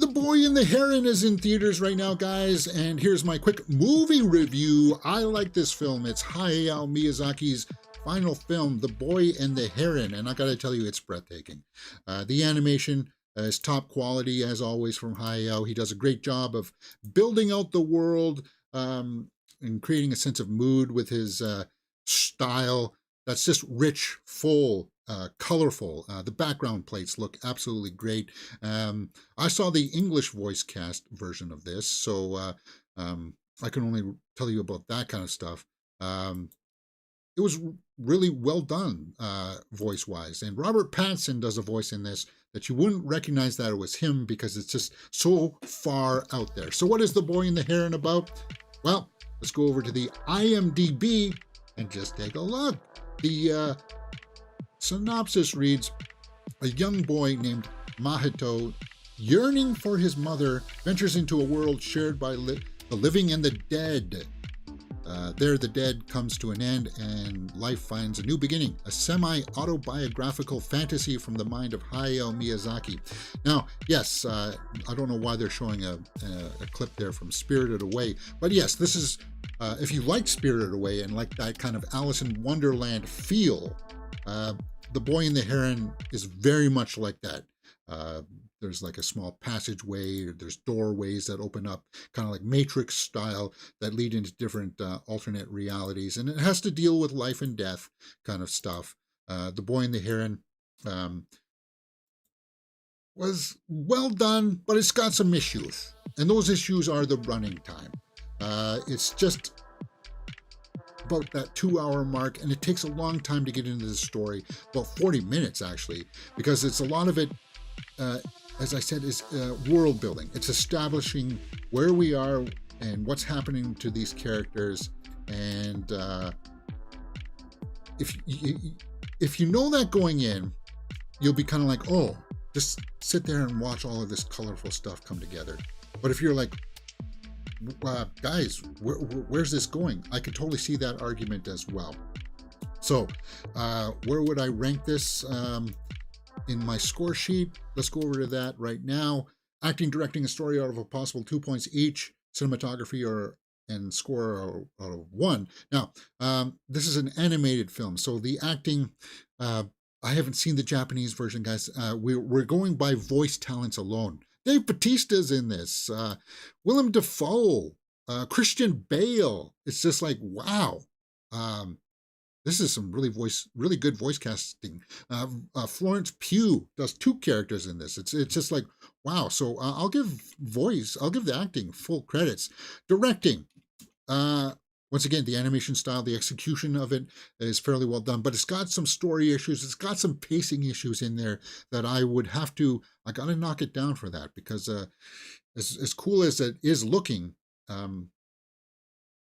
The Boy and the Heron is in theaters right now, guys, and here's my quick movie review. I like this film. It's Hayao Miyazaki's final film, The Boy and the Heron, and I gotta tell you, it's breathtaking. The animation is top quality, as always, from Hayao. He does a great job of building out the world and creating a sense of mood with his style that's just rich, full, colorful. The background plates look absolutely great. I saw the English voice cast version of this, so I can only tell you about that kind of stuff. It was really well done voice-wise, and Robert Pattinson does a voice in this that you wouldn't recognize that it was him because it's just so far out there. So what is The Boy and the Heron about? Well, let's go over to the IMDb and just take a look. The synopsis reads, a young boy named Mahito, yearning for his mother, ventures into a world shared by the living and the dead. There, the dead comes to an end and life finds a new beginning, a semi-autobiographical fantasy from the mind of Hayao Miyazaki. Now, yes, I don't know why they're showing a clip there from Spirited Away, but yes, this is, if you like Spirited Away and like that kind of Alice in Wonderland feel, The Boy and the Heron is very much like that. There's like a small passageway, there's doorways that open up, kind of like Matrix style, that lead into different alternate realities. And it has to deal with life and death kind of stuff. The Boy and the Heron was well done, but it's got some issues. And those issues are the running time. It's just about that 2-hour mark, and it takes a long time to get into the story, about 40 minutes actually, because it's a lot of it, as I said, is world building. It's establishing where we are and what's happening to these characters. And if you know that going in, you'll be kind of like, oh, just sit there and watch all of this colorful stuff come together. But if you're like, guys, where's this going? I could totally see that argument as well. So where would I rank this in my score sheet? Let's go over to that right now. Acting, directing, and story out of a possible 2 points each. Cinematography and score out of 1. Now, this is an animated film, so the acting, I haven't seen the Japanese version, guys. We're going by voice talents alone. Dave Bautista's in this, Willem Dafoe, Christian Bale. It's just like, wow. This is some really good voice casting. Florence Pugh does 2 characters in this. It's just like, wow. So I'll give the acting full credits. Directing, once again, the animation style, the execution of it is fairly well done, but it's got some story issues. It's got some pacing issues in there that I gotta knock it down for that, because as cool as it is looking, I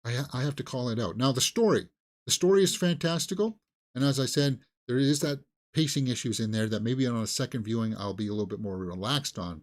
have to call it out. Now, the story is fantastical, and as I said, there is that pacing issues in there that maybe on a second viewing I'll be a little bit more relaxed on,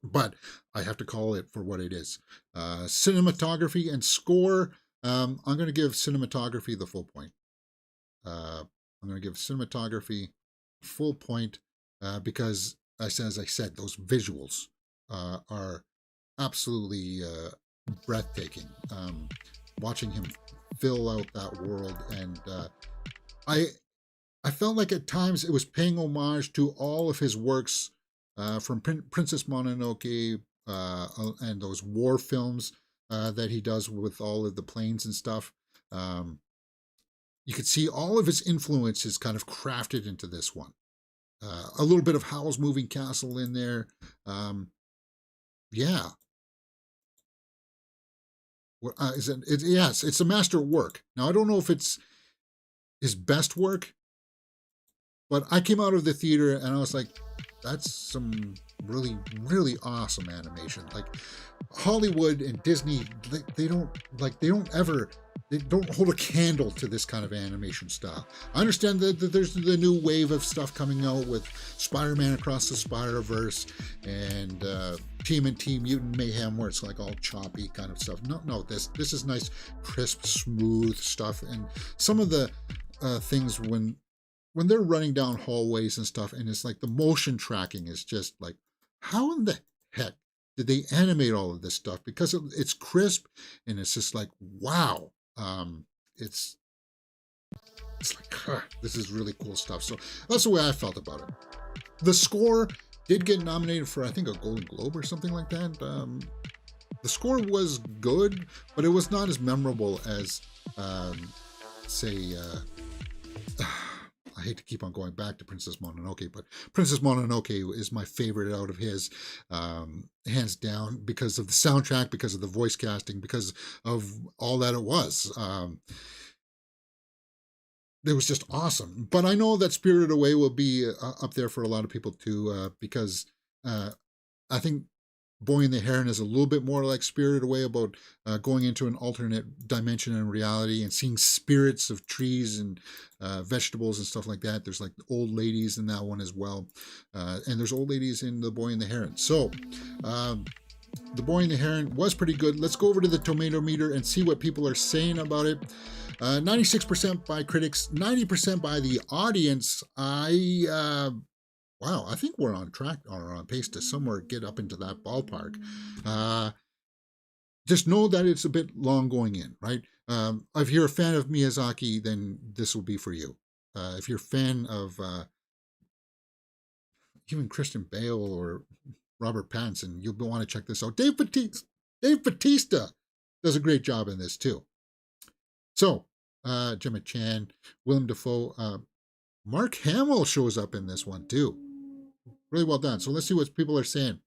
but I have to call it for what it is. Cinematography and score, I'm going to give cinematography the full point. I'm going to give cinematography full point because, as I said, those visuals are absolutely breathtaking. Watching him fill out that world, and I felt like at times it was paying homage to all of his works from Princess Mononoke and those war films that he does with all of the planes and stuff. You could see all of his influences kind of crafted into this one. A little bit of Howl's Moving Castle in there. Yeah. Yes, it's a master work. Now, I don't know if it's his best work, but I came out of the theater and I was like, that's some really, really awesome animation. Like, Hollywood and Disney, they don't hold a candle to this kind of animation style. I understand that there's the new wave of stuff coming out with Spider-Man Across the Spider-Verse and TMNT Mutant Mayhem, where it's like all choppy kind of stuff. No, this is nice, crisp, smooth stuff. And some of the things when they're running down hallways and stuff, and it's like the motion tracking is just like, how in the heck did they animate all of this stuff, because it's crisp and it's just like, wow. It's it's like, this is really cool stuff. So that's the way I felt about it. The score did get nominated for, I think, a Golden Globe or something like that. The score was good, but it was not as memorable as, say, I hate to keep on going back to Princess Mononoke, but Princess Mononoke is my favorite out of his, hands down, because of the soundtrack, because of the voice casting, because of all that it was. It was just awesome. But I know that Spirited Away will be up there for a lot of people too, because I think Boy and the Heron is a little bit more like Spirited Away, about going into an alternate dimension and reality and seeing spirits of trees and vegetables and stuff like that. There's like old ladies in that one as well. And there's old ladies in The Boy and the Heron. So The Boy and the Heron was pretty good. Let's go over to the tomato meter and see what people are saying about it. 96% by critics, 90% by the audience. Wow, I think we're on track or on pace to somewhere get up into that ballpark. Just know that it's a bit long going in, right? If you're a fan of Miyazaki, then this will be for you. If you're a fan of even Christian Bale or Robert Pattinson, you'll want to check this out. Dave Bautista does a great job in this too. So, Gemma Chan, Willem Dafoe, Mark Hamill shows up in this one too. Really well done. So let's see what people are saying.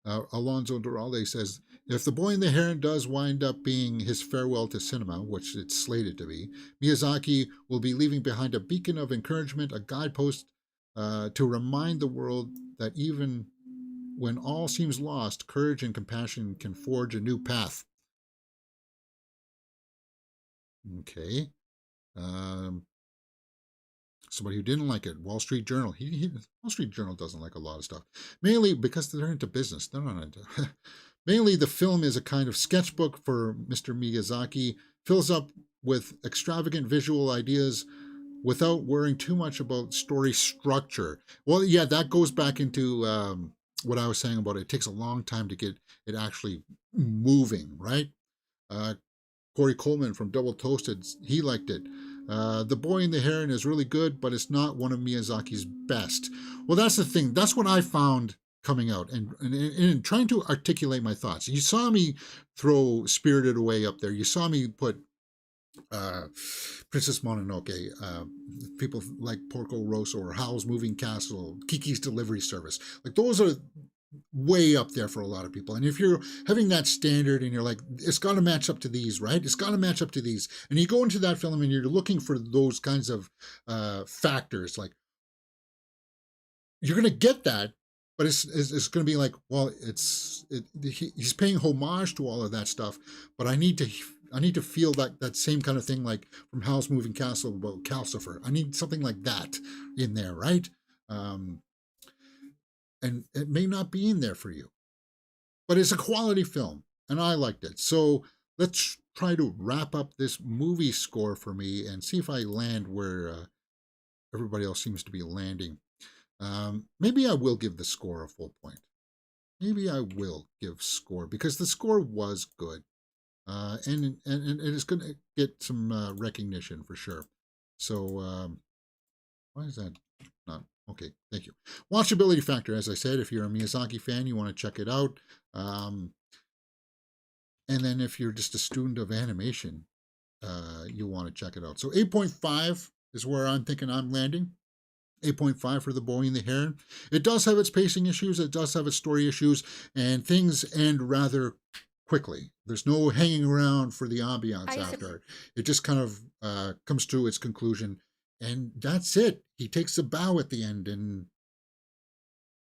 Alonso Duralde says, if The Boy and the Heron does wind up being his farewell to cinema, which it's slated to be, Miyazaki will be leaving behind a beacon of encouragement, a guidepost to remind the world that even when all seems lost, courage and compassion can forge a new path. Okay. Somebody who didn't like it, Wall Street Journal. Wall Street Journal doesn't like a lot of stuff, mainly because they're into business. They're not into. Mainly, the film is a kind of sketchbook for Mr. Miyazaki, fills up with extravagant visual ideas without worrying too much about story structure. Well, yeah, that goes back into what I was saying about it takes a long time to get it actually moving, right? Corey Coleman from Double Toasted, he liked it. The Boy and the Heron is really good, but it's not one of Miyazaki's best. Well, that's the thing. That's what I found coming out and trying to articulate my thoughts. You saw me throw Spirited Away up there. You saw me put Princess Mononoke, people like Porco Rosso or Howl's Moving Castle, Kiki's Delivery Service. Like, those are way up there for a lot of people. And if you're having that standard and you're like, it's got to match up to these, right? It's got to match up to these. And you go into that film and you're looking for those kinds of factors, like, you're going to get that, but it's going to be like, well, he's paying homage to all of that stuff, but I need to feel that same kind of thing, like from Howl's Moving Castle about Calcifer. I need something like that in there, right? And it may not be in there for you, but it's a quality film, and I liked it. So let's try to wrap up this movie score for me and see if I land where everybody else seems to be landing. Maybe I will give the score a full point. Maybe I will give score, because the score was good. And it is going to get some recognition for sure. So why is that not? Okay, thank you. Watchability factor, as I said, if you're a Miyazaki fan, you want to check it out. And then if you're just a student of animation, you'll want to check it out. So 8.5 is where I'm thinking I'm landing. 8.5 for The Boy and the Heron. It does have its pacing issues. It does have its story issues, and things end rather quickly. There's no hanging around for the ambiance after. It just kind of comes to its conclusion, and that's it. He takes a bow at the end, and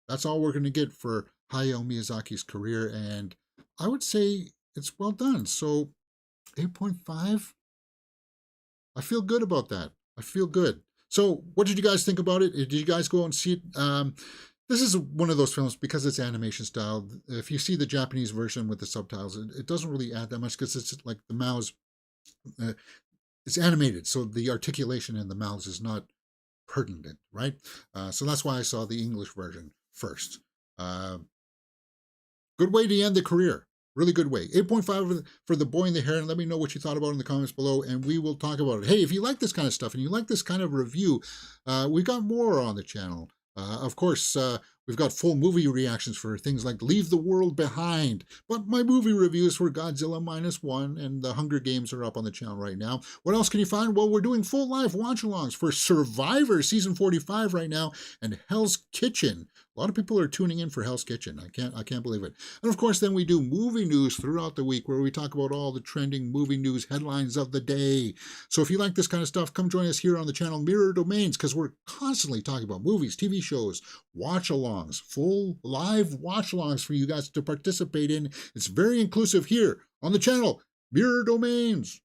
that's all we're going to get for Hayao Miyazaki's career, and I would say it's well done. So 8.5, I feel good about that. I feel good. So what did you guys think about it? Did you guys go and see it? This is one of those films, because it's animation style. If you see the Japanese version with the subtitles, it doesn't really add that much, because it's like the mouths, it's animated, so the articulation in the mouths is not pertinent, right? So that's why I saw the English version first. Good way to end the career. Really good way. 8.5 for The Boy and the Heron. Let me know what you thought about it in the comments below, and we will talk about it. Hey, if you like this kind of stuff and you like this kind of review, we got more on the channel. Of course, we've got full movie reactions for things like Leave the World Behind. But my movie reviews for Godzilla -1 and The Hunger Games are up on the channel right now. What else can you find? Well, we're doing full live watch-alongs for Survivor Season 45 right now and Hell's Kitchen. A lot of people are tuning in for Hell's Kitchen. I can't believe it. And of course, then we do movie news throughout the week where we talk about all the trending movie news headlines of the day. So if you like this kind of stuff, come join us here on the channel Mirror Domains, because we're constantly talking about movies, TV shows, watch-alongs, full live watch-alongs for you guys to participate in. It's very inclusive here on the channel Mirror Domains.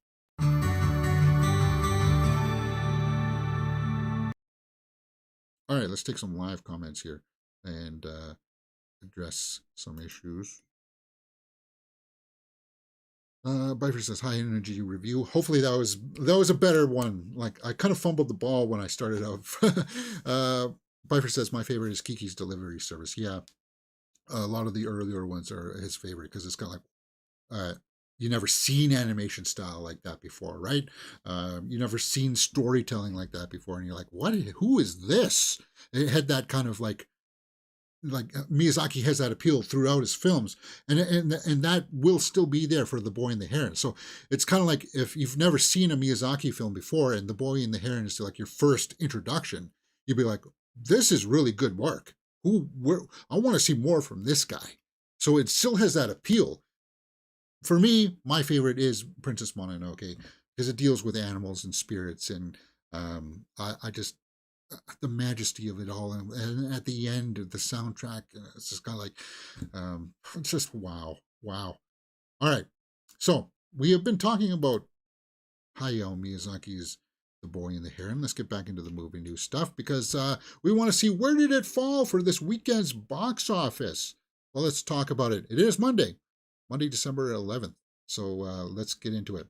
All right, let's take some live comments here and address some issues. Bifer says, high energy review. Hopefully that was a better one. Like, I kind of fumbled the ball when I started out. Bifer says, my favorite is Kiki's Delivery Service. Yeah, a lot of the earlier ones are his favorite because it's kind of like, you never seen animation style like that before, right? You never seen storytelling like that before, and you're like, what? Who is this? It had that kind of like Miyazaki has that appeal throughout his films, and that will still be there for The Boy and the Heron. So it's kind of like if you've never seen a Miyazaki film before and The Boy and the Heron is like your first introduction, you'd be like, this is really good work. I want to see more from this guy. So it still has that appeal. For me, my favorite is Princess Mononoke because it deals with animals and spirits, and I just the majesty of it all, and at the end the soundtrack, it's just kind of like it's just wow. All right, so we have been talking about Hayao Miyazaki's The Boy and the Heron. Let's get back into the movie news stuff because we want to see where did it fall for this weekend's box office. Well, let's talk about it. It is Monday, December 11th. So let's get into it.